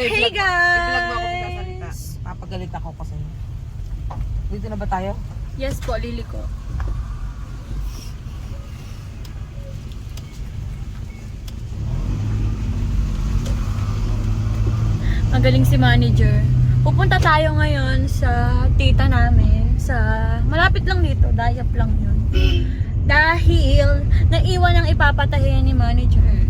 Hey I-vlog mo ako guys! magsasalita. Papagalit ako kasi. Dito na ba tayo? Yes po, liliko. Magaling si manager. Pupunta tayo ngayon sa tita namin. Malapit lang dito, dayap lang yun. Dahil naiwan ang ipapatahin ni manager.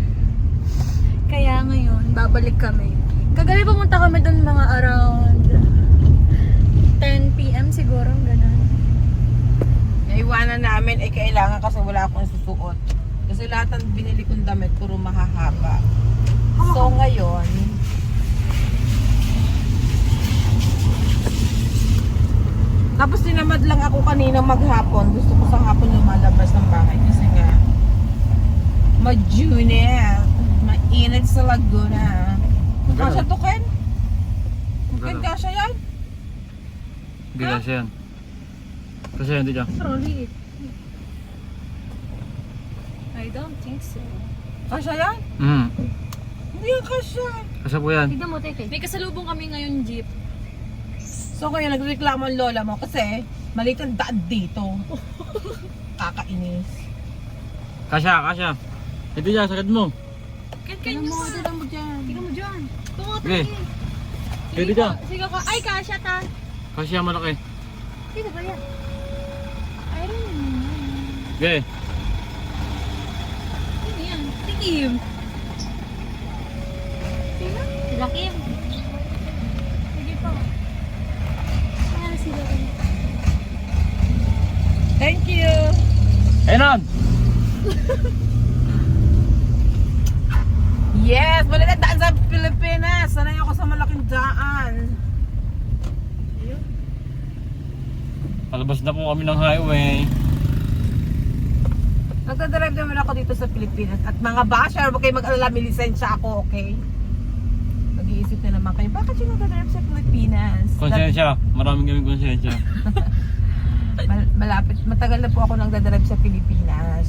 Kaya ngayon, babalik kami. Kagabi pumunta kami doon mga around 10 PM siguro, ganun. Naiwanan namin ay kailangan kasi wala akong susuot. Kasi lahat ng binili kong damit puro mahahaba. So ngayon, tapos tinamad lang ako kanina maghapon. Gusto ko sa hapon lumalabas ng bahay kasi nga majunit, mainit sa Laguna. Kasya to, Ken? Ken, kasya yan? Hindi kasi yan. Kasi yan, hindi dyan. Trolley. I don't think so. Kasya yan? Hindi yan kasya. Kasi po yan. Tignan mo, teke. May kasalubong kami ngayon jeep. So ngayon nagreklamo ang lola mo kasi maliit ang daan dito. Kakainis. Kasya. Ito dyan, sakit mo. Tignan mo, tignan mo dyan. Tignan mo dyan. Tumoto Okay. Pwede dyan. Sige ko. Ay, kasya ta. Kasya malaki. Sino ba yan? I don't know. Okay. Sino yan? Si Kim. Sino? Sila Kim. Sige pa. Ah, sila Kim. Thank you. Enon! Yes, mali na daan sa Pilipinas. Sanay ako sa malaking daan. Palabas na po kami ng highway. Nagdadrive naman ako dito sa Pilipinas. At mga basher, huwag kayo mag-alala, may lisensya ako, okay? Mag-iisip na naman kayo, bakit yung nagdadrive sa Pilipinas? Konsensya. Maraming kaming konsensya. Malapit, matagal na po ako nagdadrive sa Pilipinas.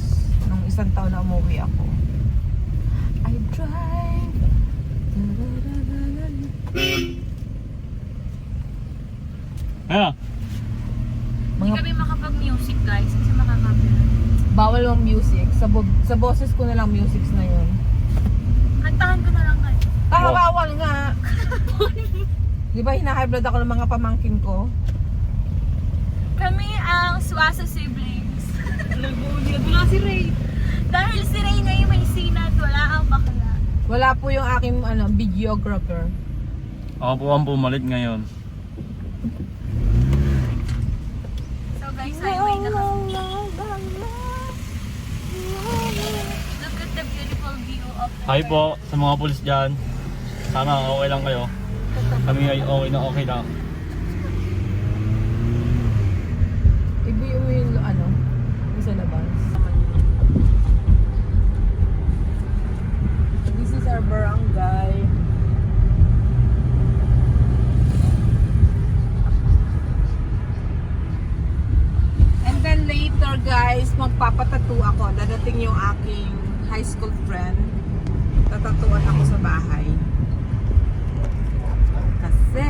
Nung isang taon na umuwi ako. I drive. Ayan. Hindi kami makapag-music guys kasi makaka-copyright. Bawal ang music. Sa boses ko na lang music na yun. Kantahan ko na lang kayo. Bawal nga. Di ba hina-high blood ako ng mga pamangkin ko? Kami ang Suasa siblings. Wala si Ray. Dahil si Ray na yung may sinat, wala ang bakla. Wala po yung aking videographer. Ako po ang pumalit ngayon. So guys, highway na kami. Look at the beautiful view of the Hi po sa mga pulis dyan. Sana okay lang kayo. Kami ay okay lang. Ibuyo mo yung yung sa labas. This is our barangay. And then later guys, magpapatattoo ako. Dadating yung aking high school friend. Tatatuan ako sa bahay. Kasi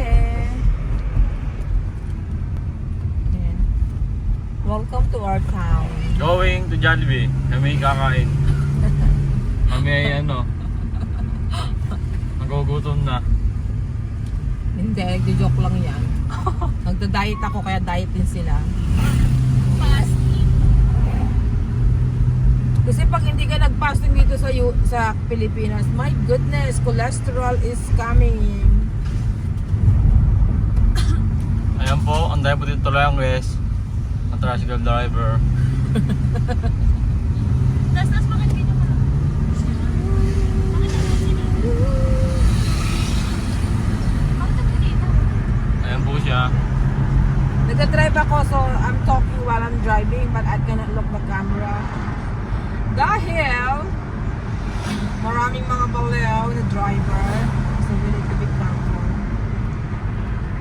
ayan. Welcome to our town. Going to Jollibee. Kami kakain. Kami ay nagugutom na. Hindi, nagjo-joke lang yan. Nagda-diet ako kaya diet din sila. fasting. Kasi pag hindi ka nag-fasting dito sa Pilipinas, my goodness, cholesterol is coming in. Ayan po, anday po dito tuloy ang rest. Ang tricycle driver. Tas bakit ganyan mo? Bakit ganyan sila? Bakit ako dito? Ayan po siya. Nagda-drive ako, so I'm talking while I'm driving, but I cannot look the camera. Dahil maraming mga baliw na driver, so we need to be careful.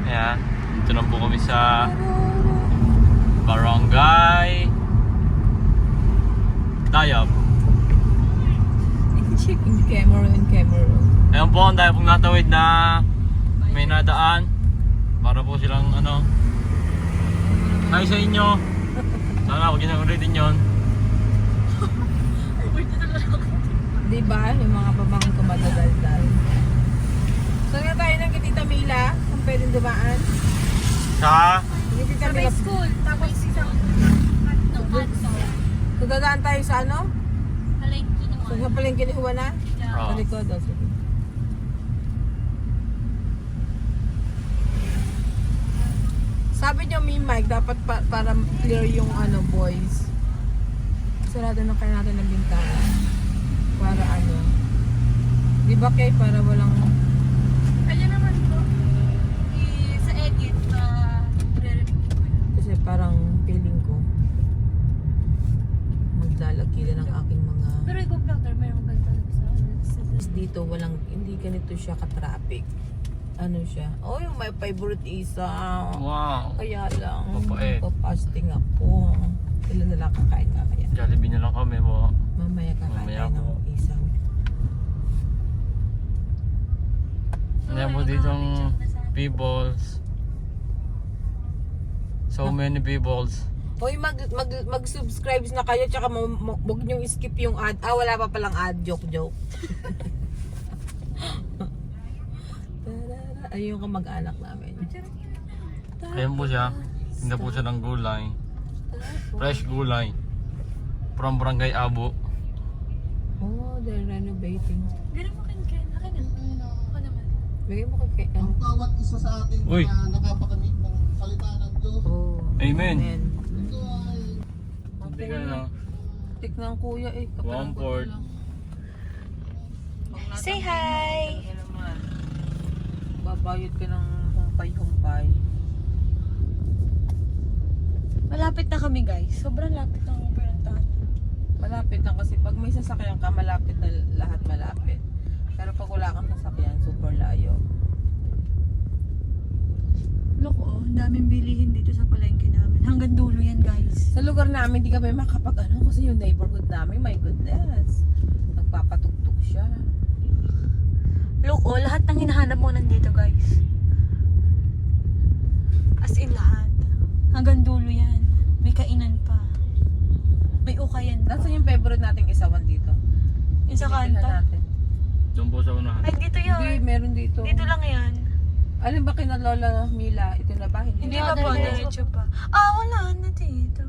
Ayan, dito na po kami sa Barangay Dayap. Checking the camera in Cameroon. Ayun po, ang dahil pong natawid na may nadaan. Para po silang ano. Hi sa inyo. Sana huwag nyo ulitin yun. Di ba? Yung mga pabangin ko madadaldal. Saan nga tayo ng Tita Mila? Kung pwedeng dumaan? Sa Yung Tita Sa Mila. may school, tapos isang So dadaan tayo sa ano? palengke So naman. sa palengke ni Juana? Oo. Sa likod. Oh, sige. Sabi niyo, Mike, dapat para clear yung ano, boys. Sarado na kayo natin ng bintana. Para ano. Di ba kay para walang... Kaya naman po, sa edit, re-remove ko yun. Kasi parang feeling ko maglalagkila ng aking mga... Pero yung computer, mayroong ganito sa Dito walang, hindi ganito siya ka-traffic. Ano siya? Oh, yung my favorite isa. wow. Kaya lang, Mapait. papasting ako. Ilan na lang kakain nga kaya. Jollibee na lang kami po. Mamaya kakain Mamaya tayo ng po. isaw. Ano po ditong peoples. So many peoples. Hoy, mag-subscribe na kayo tsaka huwag niyong skip yung ad. Ah, wala pa palang ad. Joke. Ayun ka mag-anak namin. Ayun po siya. Tinda po siya ng gulay. Fresh gulay. From Barangay Abo. Oh, they're renovating. Ganun mo Ken. Akin na. Ako naman. Bigay mo kay Ang bawat isa sa atin Uy. na nakapakamit ng salita ng Diyos. Oh. Amen. Ito ay Hindi ka na. Tik ng kuya eh. One port. Say hi! Babayad ka ng humpay-humpay. Malapit na kami guys. Sobrang lapit ng pinuntahan. Malapit lang kasi pag may sasakyan ka, malapit na lahat malapit. Pero pag wala kang sasakyan, super layo. Loko, ang daming bilihin dito sa palengke namin. Hanggang dulo yan guys. Sa lugar namin, di kami makapag ano kasi yung neighborhood namin, my goodness. Nagpapatuktok siya. Loko, lahat ng hinahanap mo nandito guys. As in lahat. Hanggang dulo yan. May kainan pa. May ukayan pa. Nasaan yung favorite nating isawan dito? Yung sa Tingnan kanta. natin. Doon po sa unahan. Ay, dito Hindi, yun. meron dito. Dito lang yan. Alin ba kina Lola Mila? Ito na ba? Hindi pa po, diretso pa. Ah, wala na dito.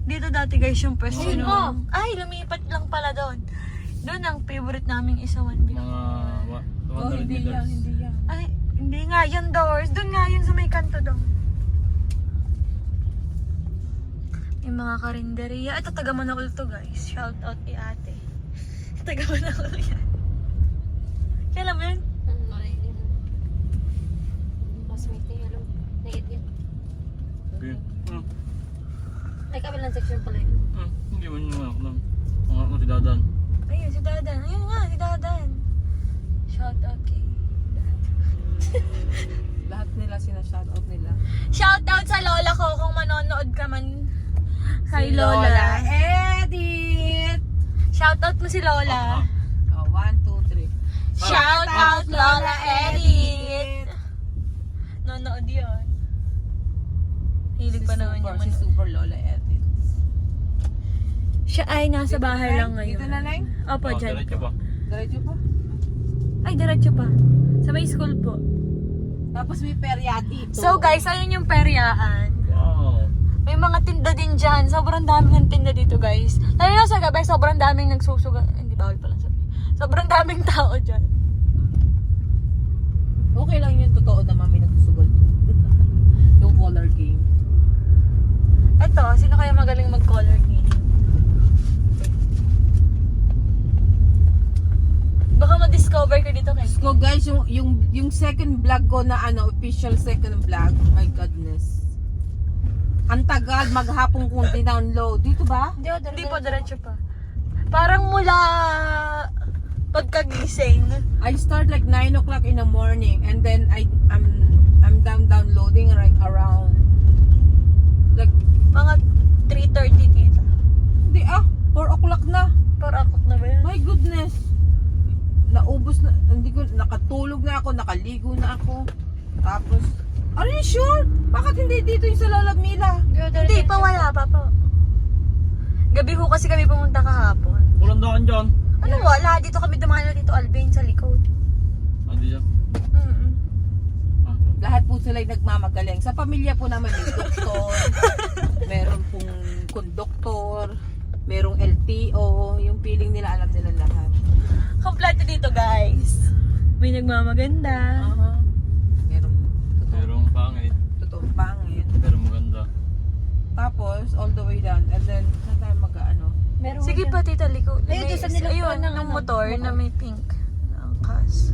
Dito dati guys yung pwesto Ay, nung... Ay, lumipat lang pala doon. Doon ang favorite naming isawan Mga before. 200 Oh, hindi meters. yan, hindi yan. Ay, hindi nga yan doors. Doon nga yun sa may kanto doon. Yung mga karinderiya. Ito, taga Manakul to guys. Shout out kay ate. Taga Manakul yan. Kailan mo yun? Okay. Ay, kabilang section pala yun. Hindi mo nyo anak lang. Ang anak mo si Dadan. Ayun, si Dadan. Ayun nga, si Dadan. Shout out kay Lahat nila sina-shoutout nila. Shout out sa lola ko kung manonood ka man. Hi Si Lola. Edith! Shout out mo si Lola. Oh, 1, 2, 3. Shout out Lola Edith. Nonood yun. Hilig pa naman yung Si manood. Super Lola Edith. Siya ay nasa Dito bahay na, lang ngayon. Dito na, Neng? Opo, dyan. Diretso ba? Diretso pa. Ay, diretso pa. Sa may school po. Tapos may perya dito. So guys, ayun yung peryaan. Wow. May mga tinda din dyan. Sobrang daming tinda dito guys. Lalo na sa gabi, sobrang daming nagsusuga. Hindi, bawal pala sabi. Sobrang daming tao dyan. Okay lang yun, totoo na mami nagsusugal. Yung color game. Eto, sino kaya magaling mag-color game? Baka ma-discover ko dito kay So guys, yung second vlog ko na ano, official second vlog, my goodness. Ang tagal, maghapong kong download. Dito ba? Hindi po, diretso pa. Parang mula pagkagising. I start like 9 o'clock in the morning and then I'm downloading right around like Mga 3:30 dito. hindi 4 o'clock na. Para akot na ba yan? My goodness. naubos na, hindi ko, nakatulog na ako, nakaligo na ako. Tapos, are you sure? Bakit hindi dito yung sa Lola Mila? Hindi pa, wala pa po. Gabi ho kasi kami pumunta kahapon. Walang daan dyan. Ano wala? Dito kami dumaan na Tito Alvin sa likod. Hindi dyan. Mm-mm. Ah, Lahat po sila'y nagmamagaling. Sa pamilya po naman may doktor, meron pong konduktor, merong LTO, yung feeling nila alam nila lahat. Kompleto dito guys. May nagmamaganda. Merong merong pangit, totoong pangit. pero maganda. Tapos, all the way down. And then, saan tayo mag-ano? Meron Sige pa Tita Liko. Ayun, doon sa nilagpuan ng ng ano, motor na may pink. Ang kas.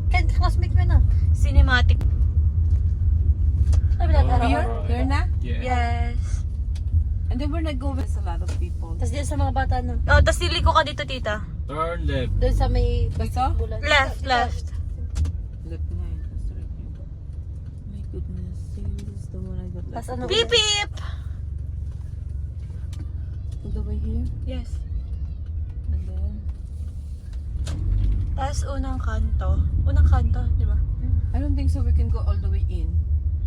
Kaya classmate mo na. Cinematic. Ay, wala Here? Here na? Yeah. Yes. And then we're gonna go with a lot of people. Tapos dyan sa mga bata no. Oh, tas liliko ka dito Tita. Turn left. Doon sa may Basta? bulan. Left. Left na yun. That's right yun. My goodness. This is the one I got Tapos left. ano? Beep beep! All the way here. Yes. And then, Tas unang kanto. Unang kanto, di ba? I don't think so we can go all the way in.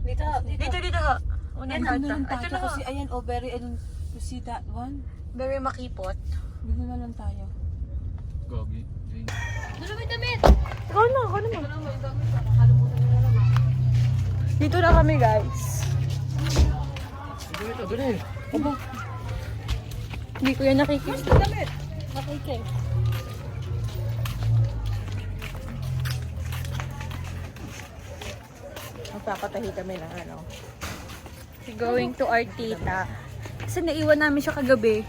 Dito, dito. Dito ho. Unang Ano kanto. lang Ito tayo na ho. kasi ayan, oh, very, I don't, you see that one? Very makipot. Dito na lang tayo. Gogi. Dulo may damit. Ikaw na. Dito na kami guys. Hindi ko yan nakikita. Nakikin. Magpapatahi kami ng ano. Going to our tita. Kasi naiwan namin siya kagabi.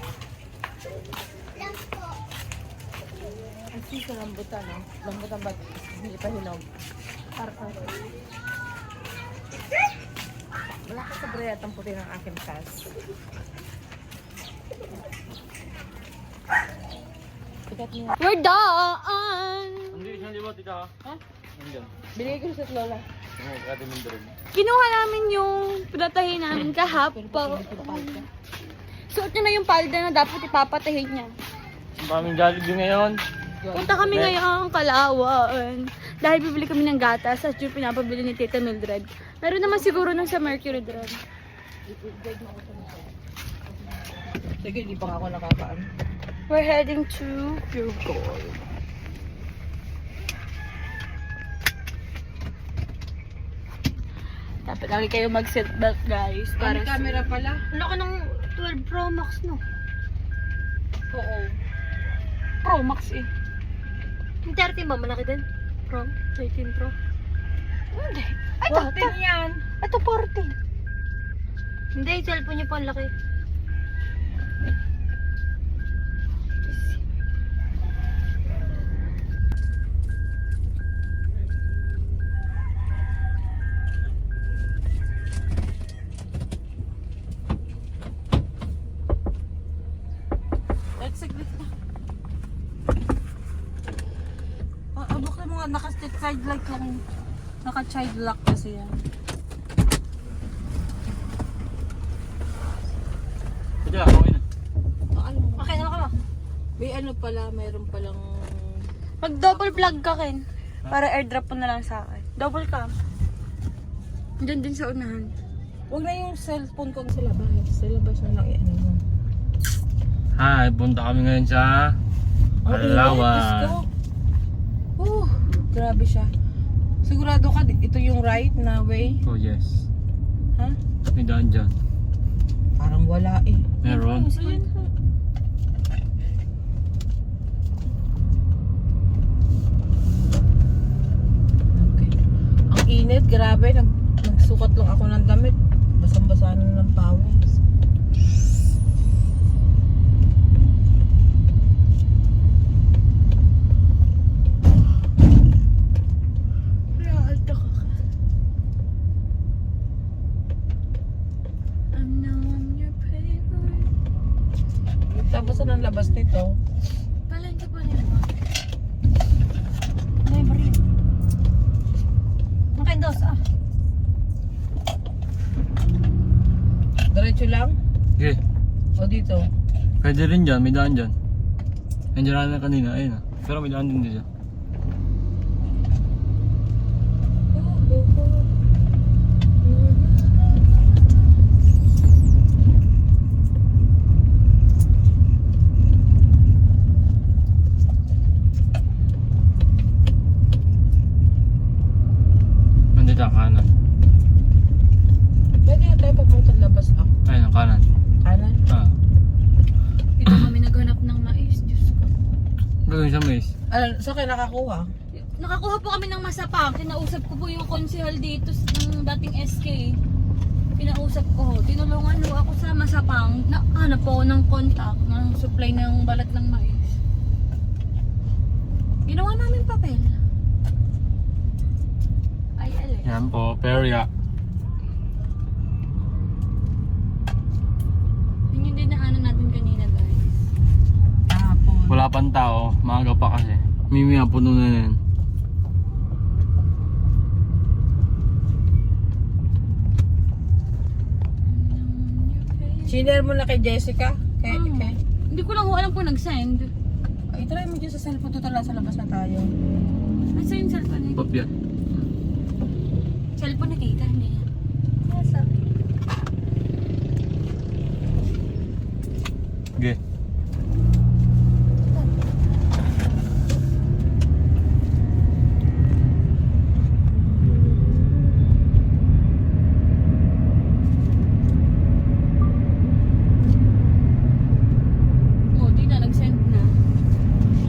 Ang sisa lambutan, no? Lambutan ba? Hindi pa hinog. Parang. Wala ka sa breyatang puti ng aking tas. Ikat niya. We're done! Hindi siya di ba tita? Ha? Nandiyan. Binigay ko sa Lola. Oo, kati Mindrin. Kinuha namin yung pinatahin namin kahapon. Suot niya na yung palda na dapat ipapatahin niya. Ang daming Jollibee ngayon. Punta kami ngayong Kalawaan. Dahil bibili kami ng gatas at yung pinapabili ni Tita Mildred. Meron naman siguro nung sa Mercury Drug. Sige, hindi pa ako nakakaan. We're heading to Pure Gold. Dapat lagi kayo mag-seatbelt guys. Para Para camera pala? Ano ka ng 12 Pro Max no? Oo. Pro Max eh. Yung 30 ba? Malaki din? Pro? 13 Pro? Hindi. Ito, ito. yan. Ito 14. Hindi, yung cellphone niya pa ang laki. Saglit na. Abok na mga naka-child lock lang. Naka-child lock kasi yan. Tita, okay na. Okay na ka ba? May ano pala, mayroon palang... Mag-double plug ka, Ken. Para airdrop mo na lang sa akin. Double cam. Diyan din sa unahan. Huwag na yung cellphone ko sa labas. Sa labas na lang i-ano mo. Hi, punta kami ngayon sa Palawan. Grabe siya. Sigurado ka, ito yung right na way? Oh yes. Ha? May daan dyan. Parang wala eh. Meron. Okay. Ang init, grabe. Nagsukat lang ako ng damit. Basang-basa na ng pawis. Tapos ang labas nito. Palengke pa rin. Ay, Marie. Okay, dos ah. Diretso lang? Okay. O dito? Pwede rin dyan, may daan dyan. Nandiyan na kanina, ayun ah. Pero may daan din dyan. Dito ang kanan. Pwede na tayo papunta labas ako. Ayun ang kanan. Kanan? Ah. Dito kami naghanap ng mais. Diyos ko. Gagawin sa mais. So kayo nakakuha? Nakakuha po kami ng masapang. Kinausap ko po yung konsehal dito ng dating SK. Kinausap ko. Tinulungan ho ako sa masapang. Hanap po ako ng contact ng supply ng balat ng mais. Ginawa namin papel. Ay, alay. Yan po, perya. Yun yung dinaanan natin kanina, guys. Tapon. Wala pang tao, maaga pa kasi. Mimi, puno na yan. Shiner mo na kay Jessica? Kay, Hmm. kay. Hindi ko lang ho alam kung nag-send. Ay, try mo dyan sa cellphone. Total sa labas na tayo. Nasa yung cellphone ni Papya. Cellphone ni tita, hindi niya. Nasa. Okay. Oh, tita, nag-send na.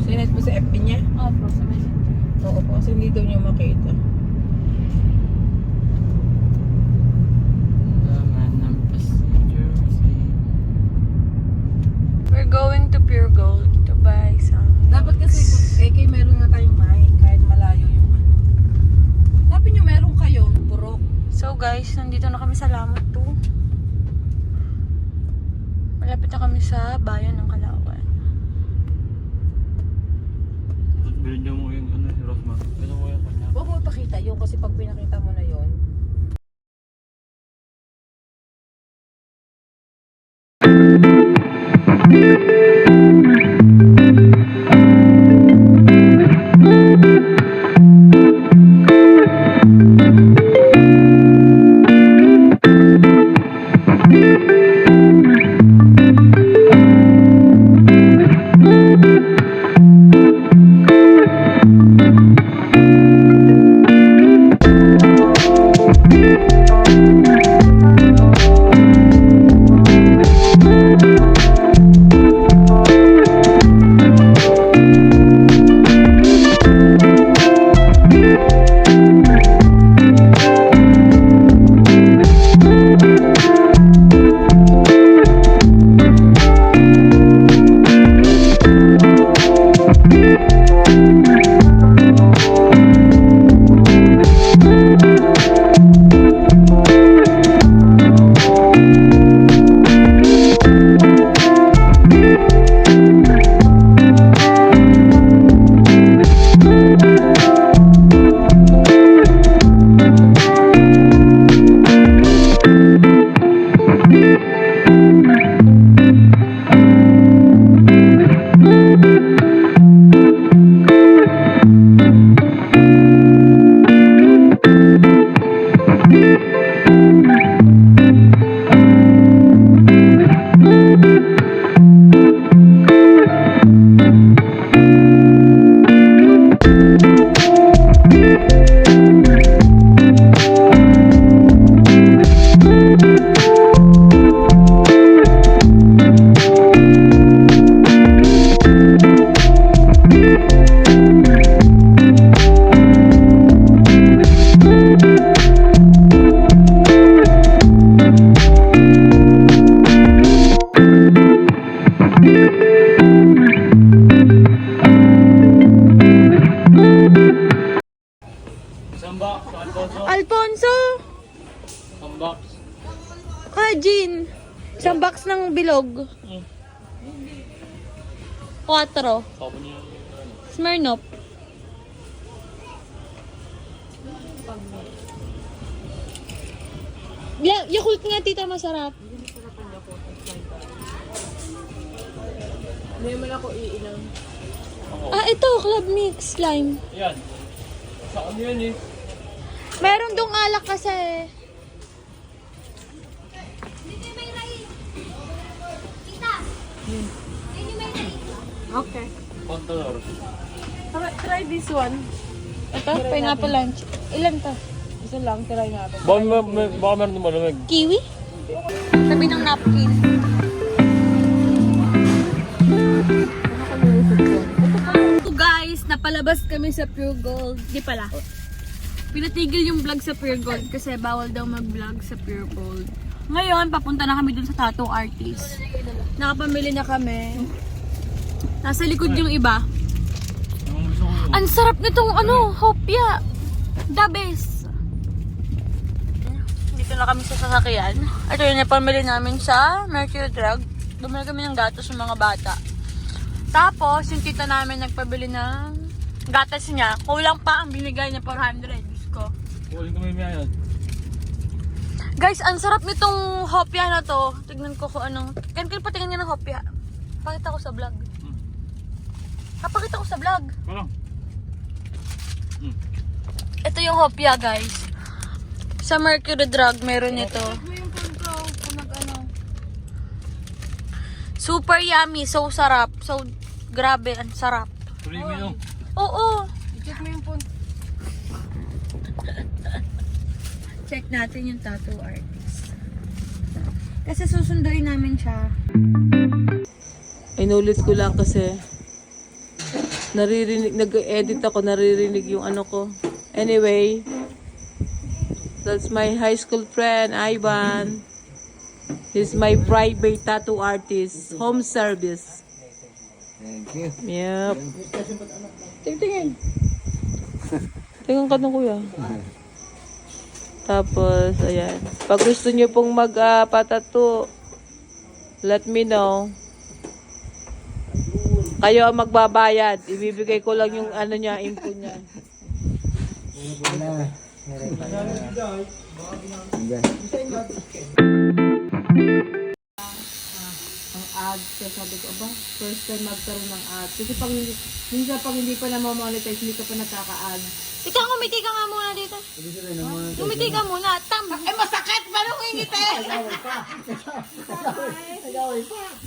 Sinet mo sa FB niya? Opo, sa messenger. Oo po, kasi hindi daw niya makita. We're going to Pure Gold to buy some. Dapat kasi, kay meron na tayong mic, kahit malayo yung ano. Dapat nyo meron kayo, burok. So guys, nandito na kami sa Lamot 2. Malapit na kami sa bayan ng Kalawan. Binigyan mo yung ano, si Rosmar. Ano mo yung kanya? Huwag mo ipakita yun kasi pag pinakita mo na yun. Isang box, Alfonso. Alfonso! Isang box. Jean! Isang box ng bilog. 4. Sabon niya. Smirnoff. Yakult nga tita, masarap. Hindi mo ako iilang. Ito, Club Mix Lime. Yan. Saan yan eh? Meron dong alak kasi. Okay. Contour. Try this one. Ito, pineapple lunch. Ilan to? Isa lang, try natin. Baka meron din malamig. Kiwi? Sabi ng napkin. So guys, napalabas kami sa Pure Gold. Di pala. Pinatigil yung vlog sa Pure Gold kasi bawal daw mag-vlog sa Pure Gold. Ngayon, papunta na kami dun sa tattoo artist. Nakapamili na kami. Nasa likod yung iba. Ang sarap nitong hopya. The best. Dito na kami sa sasakyan. Ito yun, napamili namin sa Mercury Drug. Bumili kami ng gatas sa mga bata. Tapos, yung tita namin nagpabili ng gatas niya. Kulang pa ang binigay niya 400. Diyos ko. Kuling kami may yan. Guys, ang sarap nitong hopya na to. Tignan ko kung anong... Kan patingin nga ng hopya. Pakita ko sa vlog. Pakita ko sa vlog. Parang. Ito yung hopya, guys. Sa Mercury Drug, meron ito. Super yummy. So sarap. So, grabe. Ang sarap. Premium. Oo. I-check mo yung phone. Check natin yung tattoo artist. Kasi susunduin namin siya. Inulit ko lang kasi naririnig, nag-edit ako, naririnig yung ano ko. Anyway, that's my high school friend, Ivan. He's my private tattoo artist, home service. Thank you. Yep. Tingin. Tingnan ka na, kuya. Tapos, ayan. Pag gusto niyo pong magpatato, let me know. Kayo ang magbabayad. Ibibigay ko lang yung ano niya, info niya. Ang ads, kaya sabi ko, aba, first time magkaroon ng ads. Kasi minsan pag hindi pa na-monetize, hindi ka pa nakaka-ads. Ikaw, ngumiti ka nga muna dito. Ngumiti ka muna. Ay, masakit! Paano ko ingiti?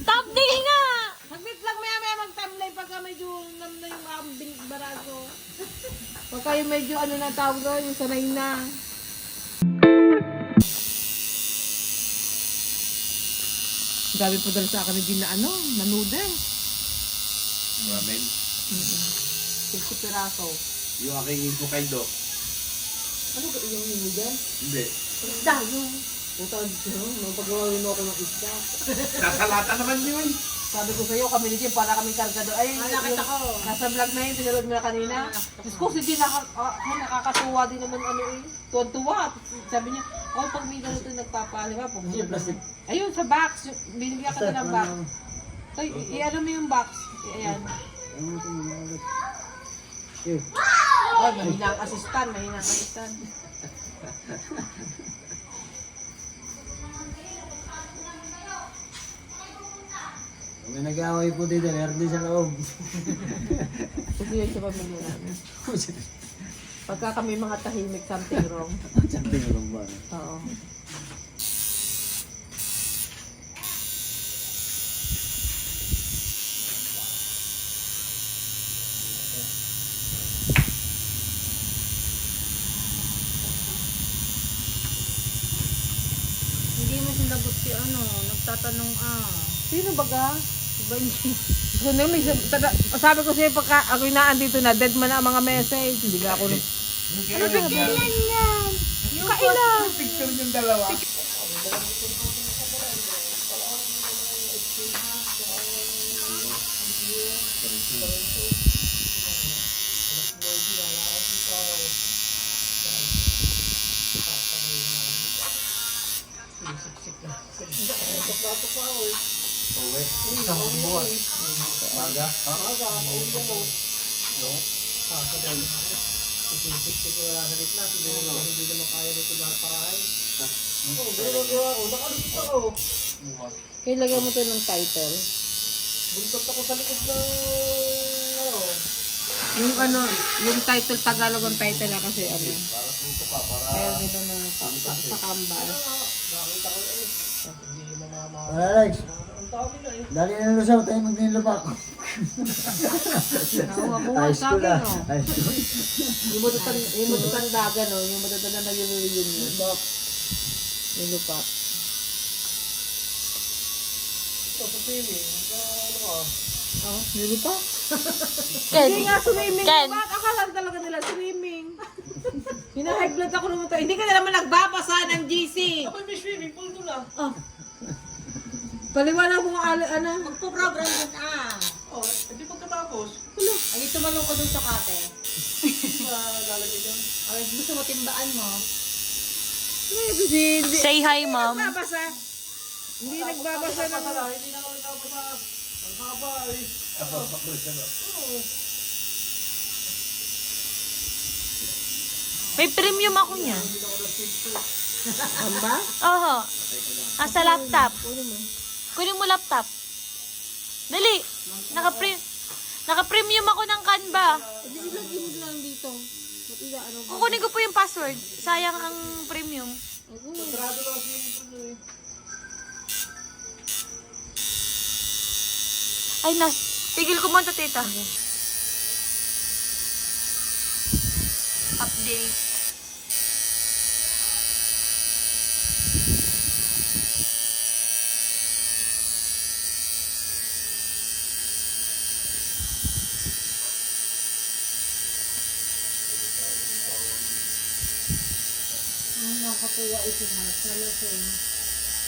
Stop din nga! Mag-meet lang maya mag-timeline pagka medyo na yung baraso. Pagka yung medyo ano na tawag doon, yung sanay na. Gabi pa dala sa akin din na na noodles. Ramen. 50 piraso. Yung aking Hokkaido. Ano ba yung noodles? Hindi. Isda yun. Puta, magpagawa mo ako ng isda. Nasa lata naman yun. Sabi ko sa'yo, kami ni Jim, para kaming kargado. Ay, nakita ko. Nasa vlog na yun, pinanood mo na kanina. Diyos ko, hindi nakakatuwa din naman tuwan-tuwa. Sabi niya, pag may ganito nagpapali ba? Ayun, sa box. Binigyan ka na ng box. So, i-ano mo yung box. Ayan. Oh, mahina ang assistant. May nag-away po dito, meron din sa loob. Kasi yun sa pamilya namin. Pagka kami mga tahimik, something wrong. Something wrong ba? Oo. Hindi mo sinagot si nagtatanong Sino baga? Sabi ko sa'yo, pagka ako'y naandito na, dead man na ang mga message. Hindi nga ako Ano pigilan yan? Yung kailan? Picture yung dalawa. Kaya lagyan mo to ng title. Yung title, Tagalog ang title na kasi Kaya dito na sa canvas. Alex. Dali na lusaw, tayo magnilubak. Ayos ko na. Ayos ko. Yung matutandagan, no? Yung matutandagan na yun. Yung lupa. Yung lupa? Ken, Hindi nga swimming. Ken. Bakit akala talaga nila swimming? Hina-high blood ako naman to. Hindi ka na naman nagbabasa ng GC. Ako may swimming pool doon ah. Paliwanag mo nga ano. Magpo-program din Oh, hindi pagkatapos. Ay, tumalong ko dun sa kate. Lalagay dyan. Ay, gusto mo timbaan mo. Hindi Say hi, ma'am. nagbabasa. Hindi nagbabasa ng... Hindi na ako nagkapasa. Ang haba eh. May premium ako niya. Ano ba? Oho. Nasa laptop. Kunin mo laptop. Dali. Naka-premium ako ng Canva. Hindi ilagay mo lang dito. Ano ba? Kukunin ko po yung password. Sayang ang premium. Sarado lang siya eh. Ay, tigil ko muna, tita. Update. Nakakuha ito na. Sala siya.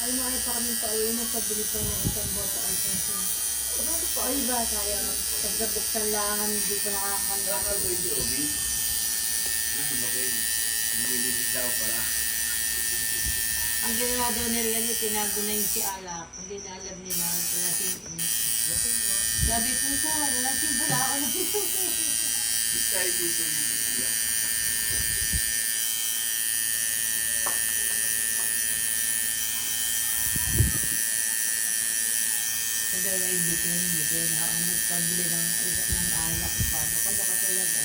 Ay, maaari pa kami pauwi. Nagpabili pa ng isang bota alfonso. Ay ba, kaya pagkabuksan lang, hindi pa nakakalaman. Ano yung Obi? Nililip daw pala. Ang ginawa daw nila yan, tinago na yung si Alak. Hindi na alam nila. Sabi ko sa lasing wala ako na. Kahit dito. Sabi ko, hindi ko na ako nagpabili ng alak. Paano ka ka talaga?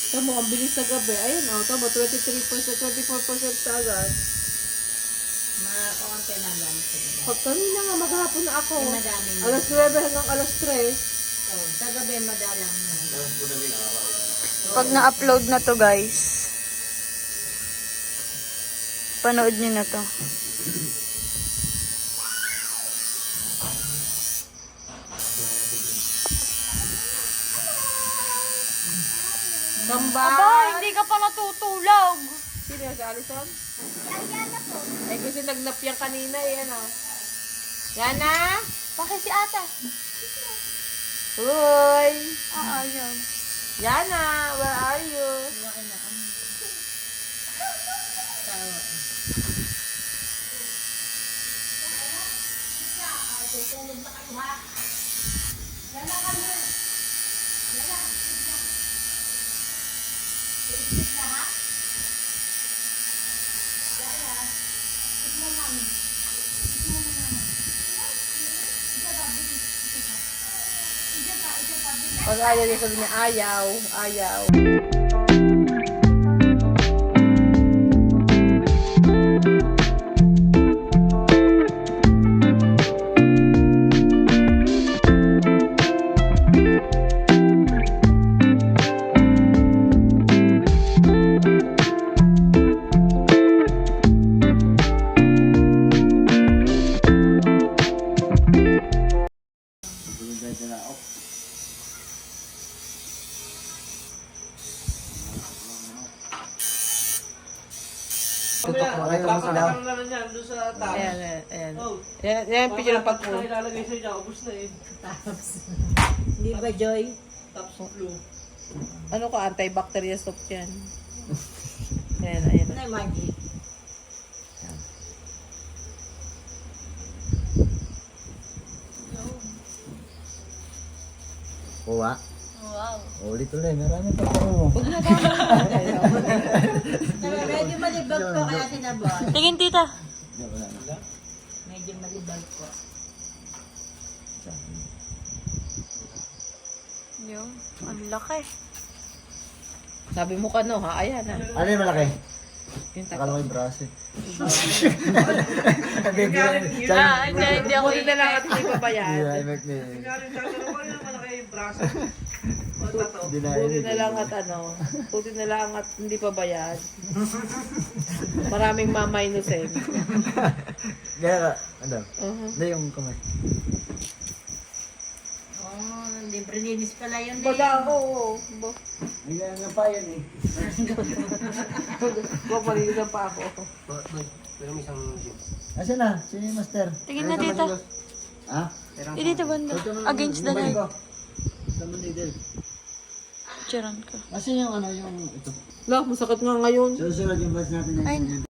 Tama, ang bilis sa gabi. Ayun, oh, tama, 23%, 24% sa agad. Makakonti na lang. Pag kanina nga, maghapon na ako. Madami na. Alas 9 hanggang alas 3. Oh, sa gabi madalang na. Pag na-upload na to, guys. Panood nyo na to. Gamba! Aba, hindi ka pa natutulog. Sino yan, si Alison? Eh, kasi nagnap yan kanina eh, ano. Yana? Bakit si ata? Uy! Ayaw. Yana, where are you? Pag ayaw niya, sabi niya, ayaw, ayaw. Pakita mo sila. Ayan, ayan, ayan. Ayan, ayan yung picture ng pag-pull. Ilalagay sa inyo, ubus na eh. Di ba, Joy? Tapos blue. Ano ka, antibacterial soap yan. Ayan, ayan. Ano yung magic? Kuha. Wow. Ulit-ulit, marami pa po. Medyo malibag po kaya sinabot. Tingin tita. Wala na. Medyo malibag po. Yung, ang laki. Sabi mo ka no ha? Ayan na. Ano yung malaki? Yung Akala ko yung braso eh. Hindi ako Buti na lang at hindi pa ba yan? Buti na lang at buti na lang at hindi pa bayad. Maraming maminusin. Gaya ka, ano? Uh-huh. Hindi yung kamay. Oh, libre linis pala yun Baga ako. Hindi nga pa yan eh. Huwag maliligan pa ako. Pero may isang gym. Asan na? Sino yung master? Tingin na tita. Ha? Dito banda. Against the light. Saan mo nidil? Picturean ko. Asan yung ano yung ito? Lah, masakit nga ngayon. Susunod yung batch natin na Ay, yun.